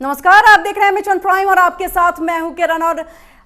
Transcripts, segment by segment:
नमस्कार, आप देख रहे हैं मिशन प्राइम और आपके साथ मैं हूं किरण। और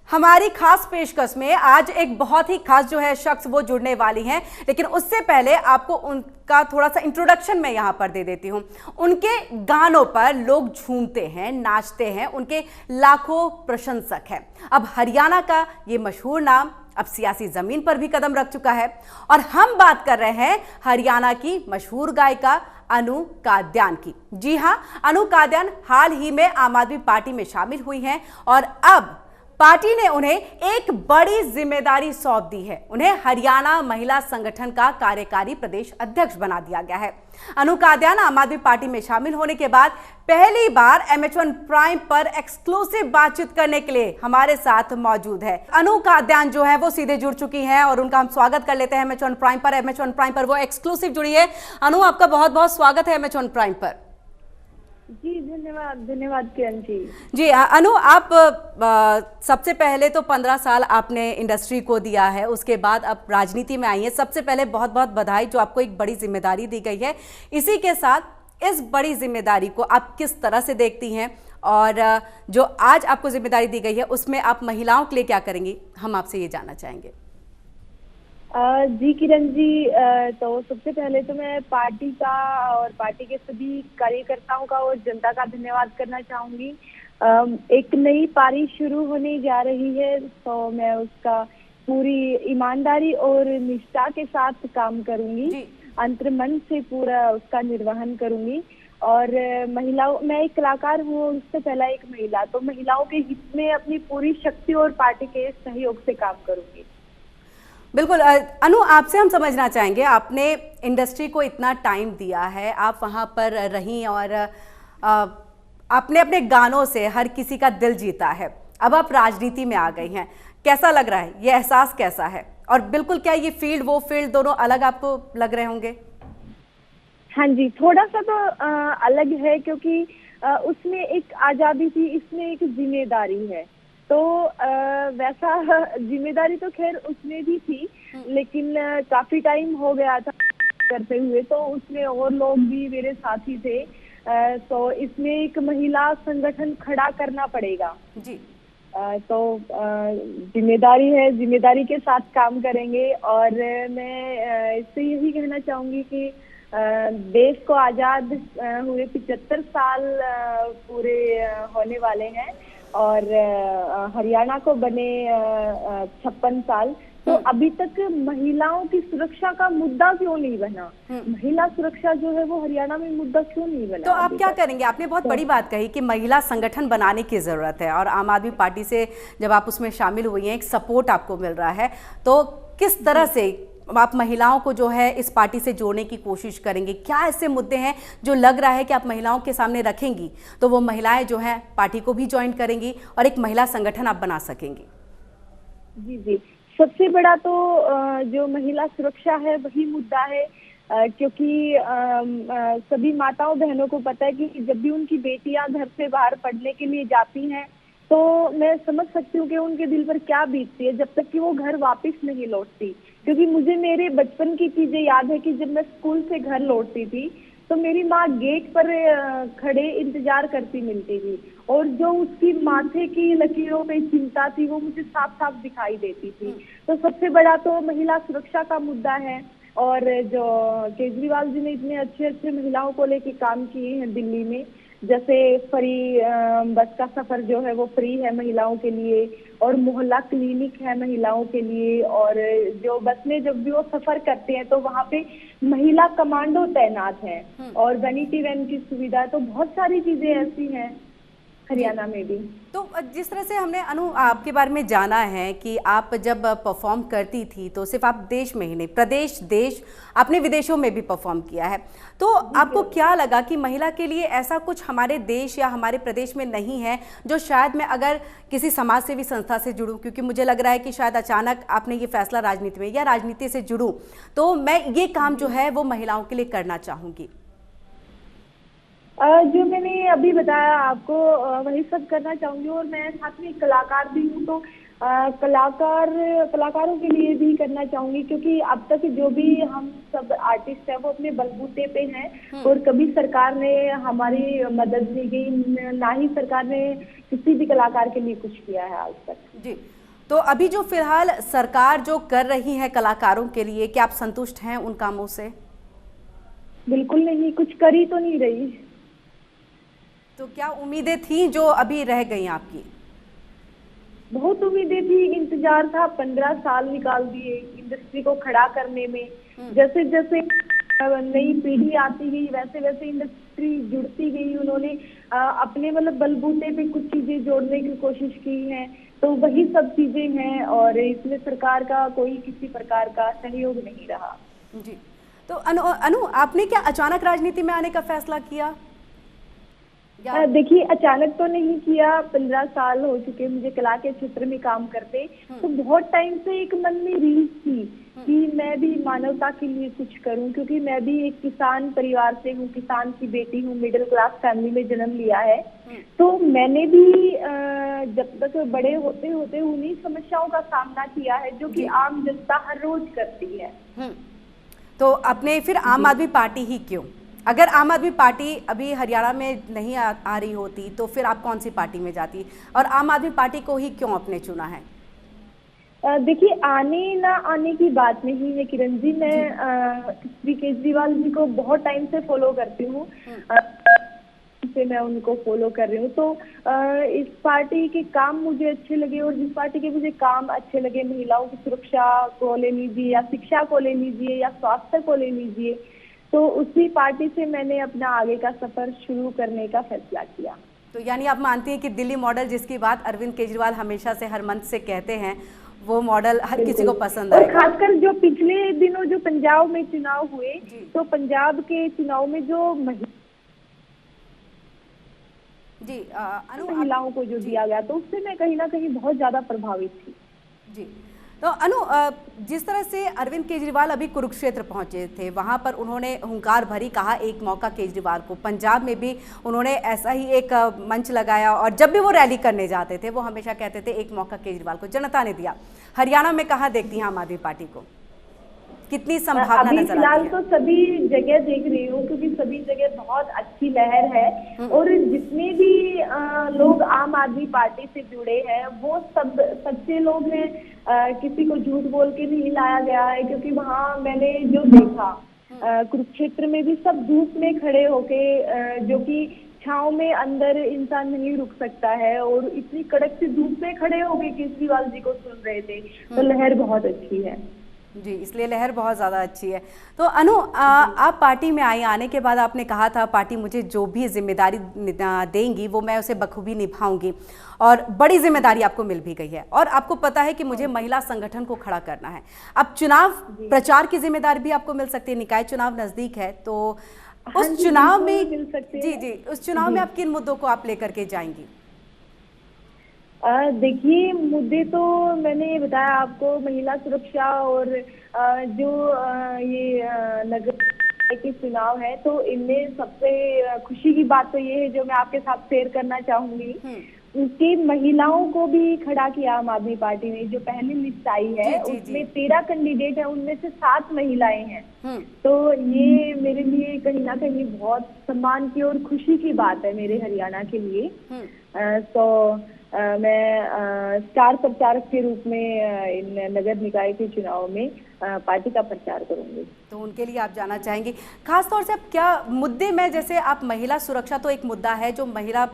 हमारी खास पेशकश में आज एक बहुत ही खास जो है शख्स वो जुड़ने वाली हैं, लेकिन उससे पहले आपको उनका थोड़ा सा इंट्रोडक्शन मैं यहां पर दे देती हूं। उनके गानों पर लोग झूमते हैं, नाचते हैं, उनके लाखों प्रशंसक हैं। अब हरियाणा का ये मशहूर नाम अब सियासी जमीन पर भी कदम रख चुका है और हम बात कर रहे हैं हरियाणा की मशहूर गायिका अनु काद्यान की। जी हां, अनु काद्यान हाल ही में आम आदमी पार्टी में शामिल हुई हैं और अब पार्टी ने उन्हें एक बड़ी जिम्मेदारी सौंप दी है। उन्हें हरियाणा महिला संगठन का कार्यकारी प्रदेश अध्यक्ष बना दिया गया है। अनु काद्यान आम आदमी पार्टी में शामिल होने के बाद पहली बार MH1 प्राइम पर एक्सक्लूसिव बातचीत करने के लिए हमारे साथ मौजूद है। अनु काद्यान जो है वो सीधे जुड़ चुकी हैं और उनका हम स्वागत कर लेते हैं MH1 प्राइम पर। MH1 प्राइम पर वो एक्सक्लूसिव जुड़ी है। अनु, आपका बहुत बहुत स्वागत है MH1 प्राइम पर। जी धन्यवाद किरण जी। जी अनु, आप सबसे पहले तो 15 साल आपने इंडस्ट्री को दिया है, उसके बाद अब राजनीति में आई है। सबसे पहले बहुत बहुत बधाई जो आपको एक बड़ी जिम्मेदारी दी गई है। इसी के साथ इस बड़ी जिम्मेदारी को आप किस तरह से देखती हैं और जो आज आपको जिम्मेदारी दी गई है उसमें आप महिलाओं के लिए क्या करेंगी, हम आपसे ये जानना चाहेंगे। जी किरण जी, तो सबसे पहले तो मैं पार्टी का और पार्टी के सभी कार्यकर्ताओं का और जनता का धन्यवाद करना चाहूंगी। एक नई पारी शुरू होने जा रही है, तो मैं उसका पूरी ईमानदारी और निष्ठा के साथ काम करूंगी, अंतर्मन से पूरा उसका निर्वहन करूंगी। और महिलाओं, मैं एक कलाकार हूँ, उससे पहला एक महिला, तो महिलाओं के हित में अपनी पूरी शक्ति और पार्टी के सहयोग से काम करूंगी। बिल्कुल अनु, आपसे हम समझना चाहेंगे, आपने इंडस्ट्री को इतना टाइम दिया है, आप वहाँ पर रहीं और आपने अपने गानों से हर किसी का दिल जीता है। अब आप राजनीति में आ गई हैं, कैसा लग रहा है, ये एहसास कैसा है? और बिल्कुल क्या ये फील्ड वो फील्ड दोनों अलग आपको लग रहे होंगे? हाँ जी, थोड़ा सा तो अलग है, क्योंकि उसमें एक आजादी थी, इसमें एक जिम्मेदारी है। तो वैसा जिम्मेदारी तो खैर उसमें भी थी, लेकिन काफी टाइम हो गया था करते हुए, तो उसमें और लोग भी मेरे साथी थे। तो इसमें एक महिला संगठन खड़ा करना पड़ेगा जी। तो जिम्मेदारी है, जिम्मेदारी के साथ काम करेंगे। और मैं इससे यही कहना चाहूंगी कि देश को आजाद हुए 75 साल पूरे होने वाले हैं और हरियाणा को बने 56 साल। तो अभी तक महिलाओं की सुरक्षा का मुद्दा क्यों नहीं बना? महिला सुरक्षा जो है वो हरियाणा में मुद्दा क्यों नहीं बना? तो आप क्या करेंगे? आपने बहुत बड़ी बात कही कि महिला संगठन बनाने की जरूरत है और आम आदमी पार्टी से जब आप उसमें शामिल हुई हैं, एक सपोर्ट आपको मिल रहा है, तो किस तरह से आप महिलाओं को जो है इस पार्टी से जोड़ने की कोशिश करेंगे? क्या ऐसे मुद्दे हैं जो लग रहा है कि आप महिलाओं के सामने रखेंगी तो वो महिलाएं जो हैं पार्टी को भी ज्वाइन करेंगी और एक महिला संगठन आप बना सकेंगी? जी जी, सबसे बड़ा तो जो महिला सुरक्षा है वही मुद्दा है, क्योंकि सभी माताओं बहनों को पता है कि जब भी उनकी बेटियां घर से बाहर पढ़ने के लिए जाती हैं तो मैं समझ सकती हूँ कि उनके दिल पर क्या बीतती है जब तक कि वो घर वापस नहीं लौटती। क्योंकि मुझे मेरे बचपन की चीजें याद है कि जब मैं स्कूल से घर लौटती थी तो मेरी माँ गेट पर खड़े इंतजार करती मिलती थी और जो उसकी माथे की लकीरों पे चिंता थी वो मुझे साफ साफ दिखाई देती थी। तो सबसे बड़ा तो महिला सुरक्षा का मुद्दा है। और जो केजरीवाल जी ने इतने अच्छे अच्छे महिलाओं को लेके काम किए हैं दिल्ली में, जैसे फ्री बस का सफर जो है वो फ्री है महिलाओं के लिए, और मोहल्ला क्लिनिक है महिलाओं के लिए, और जो बस में जब भी वो सफर करते हैं तो वहाँ पे महिला कमांडो तैनात है, और वैनिटी वैन की सुविधा। तो बहुत सारी चीजें ऐसी हैं हरियाणा में भी। तो जिस तरह से हमने अनु आपके बारे में जाना है कि आप जब परफॉर्म करती थी तो सिर्फ आप देश में ही नहीं, प्रदेश देश आपने विदेशों में भी परफॉर्म किया है, तो आपको क्या लगा कि महिला के लिए ऐसा कुछ हमारे देश या हमारे प्रदेश में नहीं है जो शायद मैं अगर किसी समाज सेवी संस्था से जुड़ूं, क्योंकि मुझे लग रहा है कि शायद अचानक आपने ये फैसला राजनीति में या राजनीति से जुड़ूं तो मैं ये काम जो है वो महिलाओं के लिए करना चाहूँगी? जो मैंने अभी बताया आपको वही सब करना चाहूंगी, और मैं साथ में एक कलाकार भी हूँ। तो कलाकारों के लिए भी करना चाहूंगी, क्योंकि अब तक जो भी हम सब आर्टिस्ट हैं वो अपने बलबूते पे हैं और कभी सरकार ने हमारी मदद नहीं की, ना ही सरकार ने किसी भी कलाकार के लिए कुछ किया है आज तक। जी, तो अभी जो फिलहाल सरकार जो कर रही है कलाकारों के लिए, क्या आप संतुष्ट हैं उन कामों से? बिल्कुल नहीं, कुछ कर ही तो नहीं रही। तो क्या उम्मीदें थी जो अभी रह गई आपकी? बहुत उम्मीदें थी, इंतजार था, 15 साल निकाल दिए इंडस्ट्री को खड़ा करने में। जैसे जैसे नई पीढ़ी आती गई वैसे वैसे इंडस्ट्री जुड़ती गई। उन्होंने अपने मतलब बलबूते पे कुछ चीजें जोड़ने की कोशिश की है, तो वही सब चीजें हैं और इसमें सरकार का कोई किसी प्रकार का सहयोग नहीं रहा। जी, तो अनु आपने क्या अचानक राजनीति में आने का फैसला किया? देखिए, अचानक तो नहीं किया, 15 साल हो चुके मुझे कला के क्षेत्र में काम करते, तो बहुत टाइम से एक मन में रीझ थी कि मैं भी मानवता के लिए कुछ करूं, क्योंकि मैं भी एक किसान परिवार से हूं, किसान की बेटी हूं, मिडिल क्लास फैमिली में जन्म लिया है। तो मैंने भी जब तक बड़े होते होते उन्हीं समस्याओं का सामना किया है जो कि आम जनता हर रोज करती है। तो आपने फिर आम आदमी पार्टी ही क्यों? अगर आम आदमी पार्टी अभी हरियाणा में नहीं आ रही होती तो फिर आप कौन सी पार्टी में जाती, और आम आदमी पार्टी को ही क्यों आपने चुना है? देखिए, आने ना आने की बात नहीं है किरण जी, मैं श्री केजरीवाल जी को बहुत टाइम से फॉलो करती हूँ, से मैं उनको फॉलो कर रही हूँ। तो इस पार्टी के काम मुझे अच्छे लगे और जिस पार्टी के मुझे काम अच्छे लगे, महिलाओं की सुरक्षा को ले लीजिए या शिक्षा को ले लीजिए या स्वास्थ्य को ले लीजिए, तो उसी पार्टी से मैंने अपना आगे का सफर शुरू करने का फैसला किया। तो यानी आप मानती हैं कि दिल्ली मॉडल जिसकी बात अरविंद केजरीवाल हमेशा से हर मंच से कहते हैं, वो मॉडल हर किसी को पसंद आएगा। और खासकर जो पिछले दिनों जो पंजाब में चुनाव हुए, तो पंजाब के चुनाव में जो महिलाओं को जो दिया गया, तो उससे मैं कहीं ना कहीं बहुत ज्यादा प्रभावित थी। जी, तो अनु, जिस तरह से अरविंद केजरीवाल अभी कुरुक्षेत्र पहुंचे थे, वहां पर उन्होंने हुंकार भरी कहा एक मौका केजरीवाल को। पंजाब में भी उन्होंने ऐसा ही एक मंच लगाया और जब भी वो रैली करने जाते थे वो हमेशा कहते थे एक मौका केजरीवाल को। जनता ने दिया। हरियाणा में कहाँ देखती हैं आम आदमी पार्टी को, कितनी संभावना नजर आती है? फिलहाल तो सभी जगह देख रही हूँ, क्योंकि सभी जगह बहुत अच्छी लहर है और जितने भी लोग आम आदमी पार्टी से जुड़े हैं वो सब सच्चे लोग हैं। किसी को झूठ बोल के नहीं लाया गया है, क्योंकि वहाँ मैंने जो देखा कुरुक्षेत्र में भी सब धूप में खड़े होके, जो कि छांव में अंदर इंसान नहीं रुक सकता है, और इतनी कड़क से धूप में खड़े होके केजरीवाल जी को सुन रहे थे, तो लहर बहुत अच्छी है। जी, इसलिए लहर बहुत ज़्यादा अच्छी है। तो अनु, आप पार्टी में आई, आने के बाद आपने कहा था पार्टी मुझे जो भी जिम्मेदारी देंगी वो मैं उसे बखूबी निभाऊंगी, और बड़ी जिम्मेदारी आपको मिल भी गई है और आपको पता है कि मुझे महिला संगठन को खड़ा करना है। अब चुनाव प्रचार की जिम्मेदारी भी आपको मिल सकती है, निकाय चुनाव नजदीक है, तो उस चुनाव में उस चुनाव में आप किन मुद्दों को आप लेकर के जाएंगी? देखिए, मुद्दे तो मैंने बताया आपको, महिला सुरक्षा और जो ये नगर के चुनाव है, तो इनमें सबसे खुशी की बात तो ये है जो मैं आपके साथ शेयर करना चाहूंगी कि महिलाओं को भी खड़ा किया आम आदमी पार्टी ने। जो पहली लिस्ट आई है उसमें 13 कैंडिडेट है, उनमें से 7 महिलाएं हैं। तो ये मेरे लिए कहीं ना कहीं बहुत सम्मान की और खुशी की बात है मेरे हरियाणा के लिए। तो मैं स्टार प्रचारक के रूप में इन नगर निकाय के चुनाव में पार्टी का प्रचार करूंगी। तो उनके लिए आप जाना चाहेंगे, खास तौर से आप क्या मुद्दे में, जैसे आप महिला सुरक्षा तो एक मुद्दा है जो महिला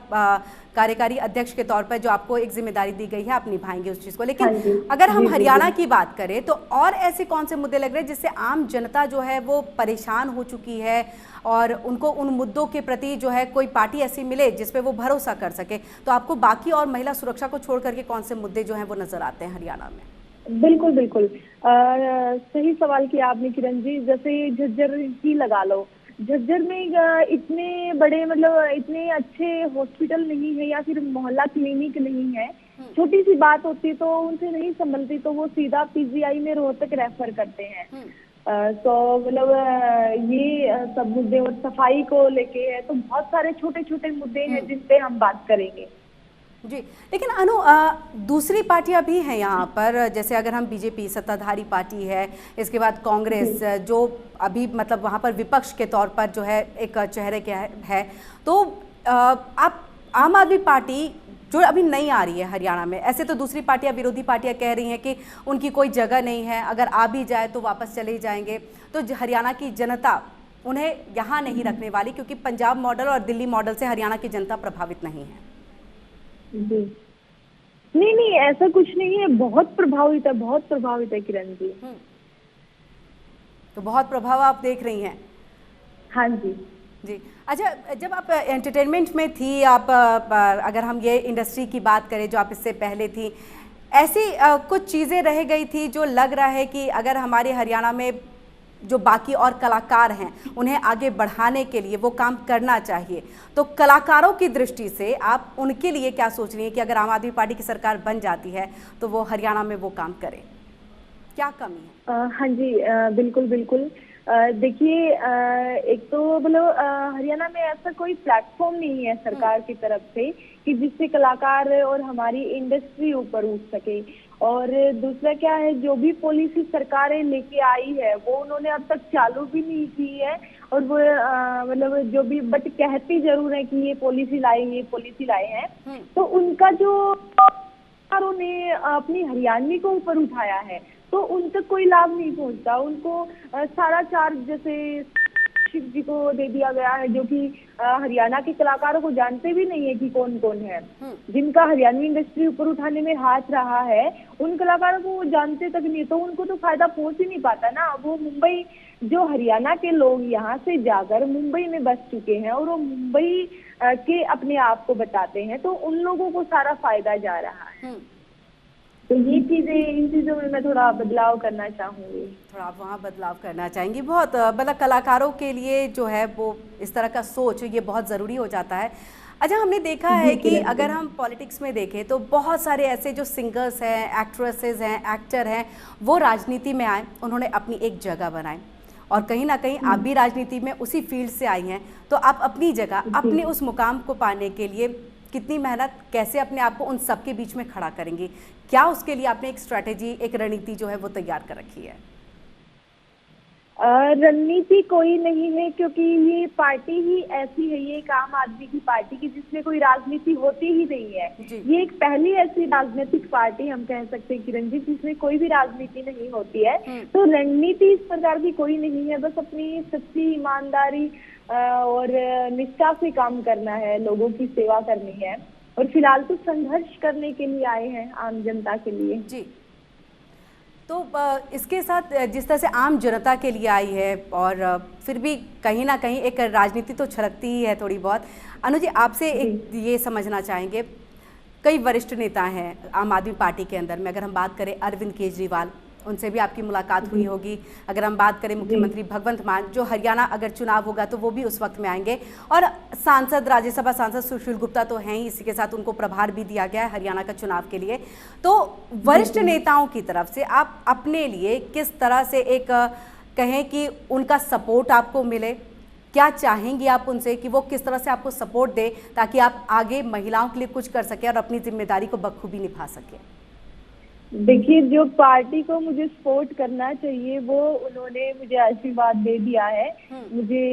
कार्यकारी अध्यक्ष के तौर पर जो आपको एक जिम्मेदारी दी गई है, आप निभाएंगे उस चीज़ को, लेकिन अगर हम हरियाणा की बात करें तो और ऐसे कौन से मुद्दे लग रहे हैं जिससे आम जनता जो है वो परेशान हो चुकी है और उनको उन मुद्दों के प्रति जो है कोई पार्टी ऐसी मिले जिसपे वो भरोसा कर सके? तो आपको बाकी और महिला सुरक्षा को छोड़ करके कौन से मुद्दे जो हैं वो नजर आते हैं हरियाणा में? बिल्कुल बिल्कुल, सही सवाल किया आपने किरण जी। जैसे झज्जर ही लगा लो, झज्जर में इतने बड़े मतलब इतने अच्छे हॉस्पिटल नहीं है या फिर मोहल्ला क्लिनिक नहीं है। छोटी सी बात होती तो उनसे नहीं संभलती तो वो सीधा पीजीआई में रोहतक रेफर करते हैं। तो मतलब ये सब मुद्दे और सफाई को लेके है, तो बहुत सारे छोटे छोटे मुद्दे हैं जिन पे हम बात करेंगे। जी, लेकिन अनु दूसरी पार्टियां भी हैं यहाँ पर, जैसे अगर हम बीजेपी सत्ताधारी पार्टी है, इसके बाद कांग्रेस जो अभी मतलब वहाँ पर विपक्ष के तौर पर जो है एक चेहरे के है, तो आप आम आदमी पार्टी जो अभी नहीं आ रही है हरियाणा में, ऐसे तो दूसरी पार्टियां विरोधी पार्टियां कह रही हैं कि उनकी कोई जगह नहीं है, अगर आ भी जाए तो वापस चले जाएंगे, तो हरियाणा की जनता उन्हें यहाँ नहीं रखने वाली, क्योंकि पंजाब मॉडल और दिल्ली मॉडल से हरियाणा की जनता प्रभावित नहीं है। जी नहीं नहीं, ऐसा कुछ नहीं है, बहुत प्रभावित है, बहुत प्रभावित है किरण जी। तो बहुत प्रभाव आप देख रही हैं। हाँ जी जी, अच्छा, जब आप एंटरटेनमेंट में थी, आप अगर हम ये इंडस्ट्री की बात करें जो आप इससे पहले थी, ऐसी कुछ चीज़ें रह गई थी जो लग रहा है कि अगर हमारे हरियाणा में जो बाकी और कलाकार हैं उन्हें आगे बढ़ाने के लिए वो काम करना चाहिए, तो कलाकारों की दृष्टि से आप उनके लिए क्या सोच रही हैं कि अगर आम आदमी पार्टी की सरकार बन जाती है तो वो हरियाणा में वो काम करें, क्या कमी है? हाँ जी, बिल्कुल बिल्कुल। देखिए, एक तो मतलब हरियाणा में ऐसा कोई प्लेटफॉर्म नहीं है सरकार की तरफ से कि जिससे कलाकार और हमारी इंडस्ट्री ऊपर उठ सके। और दूसरा क्या है, जो भी पॉलिसी सरकारें लेके आई है वो उन्होंने अब तक चालू भी नहीं की है, और वो मतलब जो भी बट कहती जरूर है कि ये पॉलिसी लाए हैं, तो उनका जो ने अपनी हरियाणवी को ऊपर उठाया है तो उन तक कोई लाभ नहीं पहुंचता। उनको सारा चार्ज जैसे शिव जी को दे दिया गया है, जो कि हरियाणा के कलाकारों को जानते भी नहीं है कि कौन कौन है, जिनका हरियाणवी इंडस्ट्री ऊपर उठाने में हाथ रहा है, उन कलाकारों को वो जानते तक नहीं, तो उनको तो फायदा पहुंच ही नहीं पाता ना। वो मुंबई, जो हरियाणा के लोग यहाँ से जाकर मुंबई में बस चुके हैं और वो मुंबई के अपने आप को बताते हैं, तो उन लोगों को सारा फायदा जा रहा है। तो ये चीजें, इन चीजों में मैं थोड़ा बदलाव करना चाहूंगी। थोड़ा आप वहाँ बदलाव करना चाहेंगी। बहुत मतलब कलाकारों के लिए जो है वो इस तरह का सोच ये बहुत ज़रूरी हो जाता है। अच्छा, हमने देखा है कि अगर हम पॉलिटिक्स में देखें तो बहुत सारे ऐसे जो सिंगर्स हैं, एक्ट्रेसेस हैं, एक्टर हैं, वो राजनीति में आए, उन्होंने अपनी एक जगह बनाई, और कहीं ना कहीं आप भी राजनीति में उसी फील्ड से आई हैं, तो आप अपनी जगह, अपने उस मुकाम को पाने के लिए कितनी मेहनत, कैसे अपने आप को उन सबके बीच में खड़ा करेंगी? क्या उसके लिए आपने एक स्ट्रैटेजी, एक रणनीति जो है वो तैयार कर रखी है? रणनीति कोई नहीं है, क्योंकि ये पार्टी ही ऐसी है, ये एक आम आदमी की पार्टी की जिसमें कोई राजनीति होती ही नहीं है। ये एक पहली ऐसी राजनीतिक पार्टी हम कह सकते हैं किरण जी जिसमें कोई भी राजनीति नहीं होती है। तो रणनीति इस प्रकार की कोई नहीं है, बस अपनी सच्ची ईमानदारी और निष्ठा से काम करना है, लोगों की सेवा करनी है, और फिलहाल तो संघर्ष करने के लिए आए हैं आम जनता के लिए। जी, तो इसके साथ जिस तरह से आम जनता के लिए आई है, और फिर भी कहीं ना कहीं एक राजनीति तो छलकती ही है थोड़ी बहुत। अनु जी, आपसे एक ये समझना चाहेंगे, कई वरिष्ठ नेता हैं आम आदमी पार्टी के अंदर में, अगर हम बात करें अरविंद केजरीवाल, उनसे भी आपकी मुलाकात हुई होगी। अगर हम बात करें मुख्यमंत्री भगवंत मान, जो हरियाणा अगर चुनाव होगा तो वो भी उस वक्त में आएंगे, और सांसद, राज्यसभा सांसद सुशील गुप्ता तो हैं ही, इसी के साथ उनको प्रभार भी दिया गया है हरियाणा का चुनाव के लिए। तो वरिष्ठ नेताओं की तरफ से आप अपने लिए किस तरह से एक कहें कि उनका सपोर्ट आपको मिले, क्या चाहेंगी आप उनसे कि वो किस तरह से आपको सपोर्ट दे ताकि आप आगे महिलाओं के लिए कुछ कर सके और अपनी जिम्मेदारी को बखूबी निभा सके? देखिए, जो पार्टी को मुझे सपोर्ट करना चाहिए वो उन्होंने मुझे आशीर्वाद दे दिया है, मुझे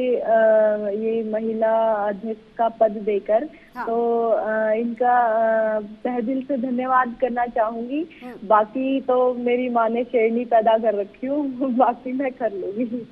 ये महिला अध्यक्ष का पद देकर। हाँ। तो इनका तहे दिल से धन्यवाद करना चाहूंगी। बाकी तो मेरी माँ ने शेरनी पैदा कर रखी हूँ, बाकी मैं कर लूंगी।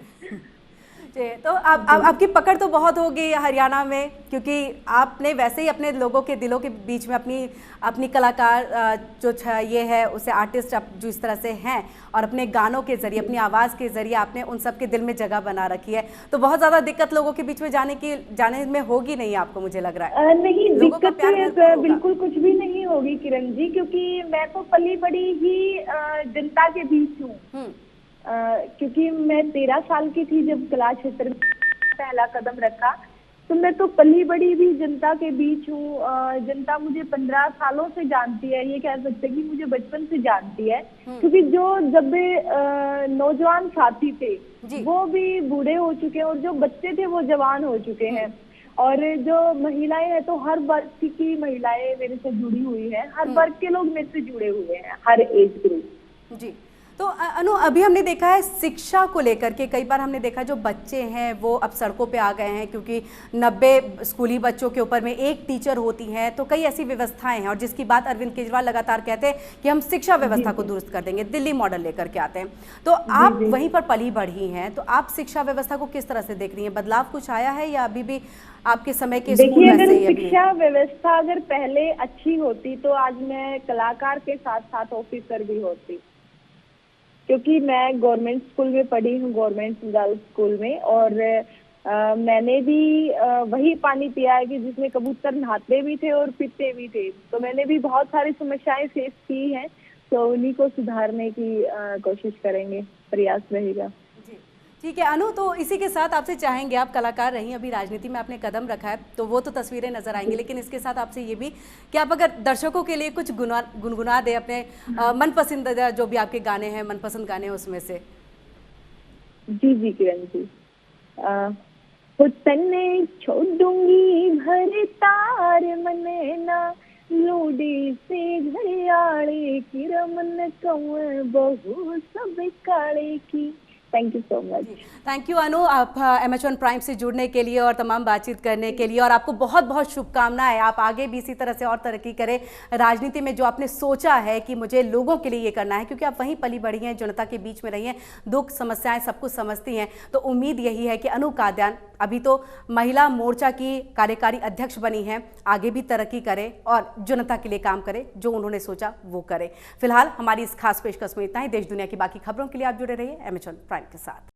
तो आपकी पकड़ तो बहुत होगी हरियाणा में, क्योंकि आपने वैसे ही अपने लोगों के दिलों के बीच में अपनी कलाकार जो ये है उसे आर्टिस्ट आप जो इस तरह से हैं, और अपने गानों के जरिए, अपनी आवाज़ के जरिए आपने उन सब के दिल में जगह बना रखी है, तो बहुत ज़्यादा दिक्कत लोगों के बीच में जाने में होगी नहीं आपको, मुझे लग रहा है? नहीं, दिक्कत बिल्कुल कुछ भी नहीं होगी किरण जी, क्योंकि मैं तो पली बड़ी ही जनता के बीच हूँ। क्योंकि मैं 13 साल की थी जब कला क्षेत्र में पहला कदम रखा, तो मैं तो पली बड़ी भी जनता के बीच हूँ। जनता मुझे 15 सालों से जानती है, ये कह सकते हैं कि मुझे बचपन से जानती है, क्योंकि जब नौजवान साथी थे वो भी बूढ़े हो चुके हैं और जो बच्चे थे वो जवान हो चुके हैं। और जो महिलाएं हैं तो हर वर्ग की महिलाएं मेरे से जुड़ी हुई हैं, हर वर्ग के लोग मेरे से जुड़े हुए हैं, हर एज ग्रुप। जी, तो अनु, अभी हमने देखा है शिक्षा को लेकर के कई बार हमने देखा जो बच्चे हैं वो अब सड़कों पे आ गए हैं, क्योंकि 90 स्कूली बच्चों के ऊपर में एक टीचर होती हैं, तो कई ऐसी व्यवस्थाएं हैं, और जिसकी बात अरविंद केजरीवाल लगातार कहते हैं कि हम शिक्षा व्यवस्था को दुरुस्त कर देंगे, दिल्ली मॉडल लेकर के आते हैं। तो आप वहीं पर पली बढ़ी हैं, तो आप शिक्षा व्यवस्था को किस तरह से देख रही हैं? बदलाव कुछ आया है या अभी भी आपके समय के स्कूल देखिए, अगर वैसे ही अभी? शिक्षा व्यवस्था अगर पहले अच्छी होती तो आज मैं कलाकार के साथ साथ ऑफिसर भी होती, क्योंकि मैं गवर्नमेंट स्कूल में पढ़ी हूँ, गवर्नमेंट गर्ल्स स्कूल में, और मैंने भी वही पानी पिया है कि जिसमें कबूतर नहाते भी थे और पीते भी थे। तो मैंने भी बहुत सारी समस्याएं फेस की हैं, तो उन्हीं को सुधारने की कोशिश करेंगे, प्रयास रहेगा। ठीक है अनु, तो इसी के साथ आपसे चाहेंगे, आप कलाकार रही, अभी राजनीति में आपने कदम रखा है तो वो तो तस्वीरें नजर आएंगी, लेकिन इसके साथ आपसे ये भी कि आप अगर दर्शकों के लिए कुछ गुनगुना दे अपने मनपसंद जो भी आपके गाने हैं, मनपसंद गाने हैं उसमें से। जी जी किरण जी, तने छोड़ूंगी भर तार मने ना, लूडी से घड़ियाले की रमन कौन बहु सब काले की। Thank you so much. Thank you Anu, आप एम.एच.1 प्राइम से जुड़ने के लिए और तमाम बातचीत करने के लिए, और आपको बहुत बहुत शुभकामनाएं। आप आगे भी इसी तरह से और तरक्की करें राजनीति में, जो आपने सोचा है कि मुझे लोगों के लिए ये करना है, क्योंकि आप वहीं पली बढ़ी हैं, जनता के बीच में रही हैं, दुख समस्याएं सब कुछ समझती हैं। तो उम्मीद यही है कि अनु कादयान अभी तो महिला मोर्चा की कार्यकारी अध्यक्ष बनी हैं, आगे भी तरक्की करें और जनता के लिए काम करें, जो उन्होंने सोचा वो करें। फिलहाल हमारी इस खास पेशकश में इतना ही। देश दुनिया की बाकी खबरों के लिए आप जुड़े रहिए एम.एच.1 प्राइम के साथ।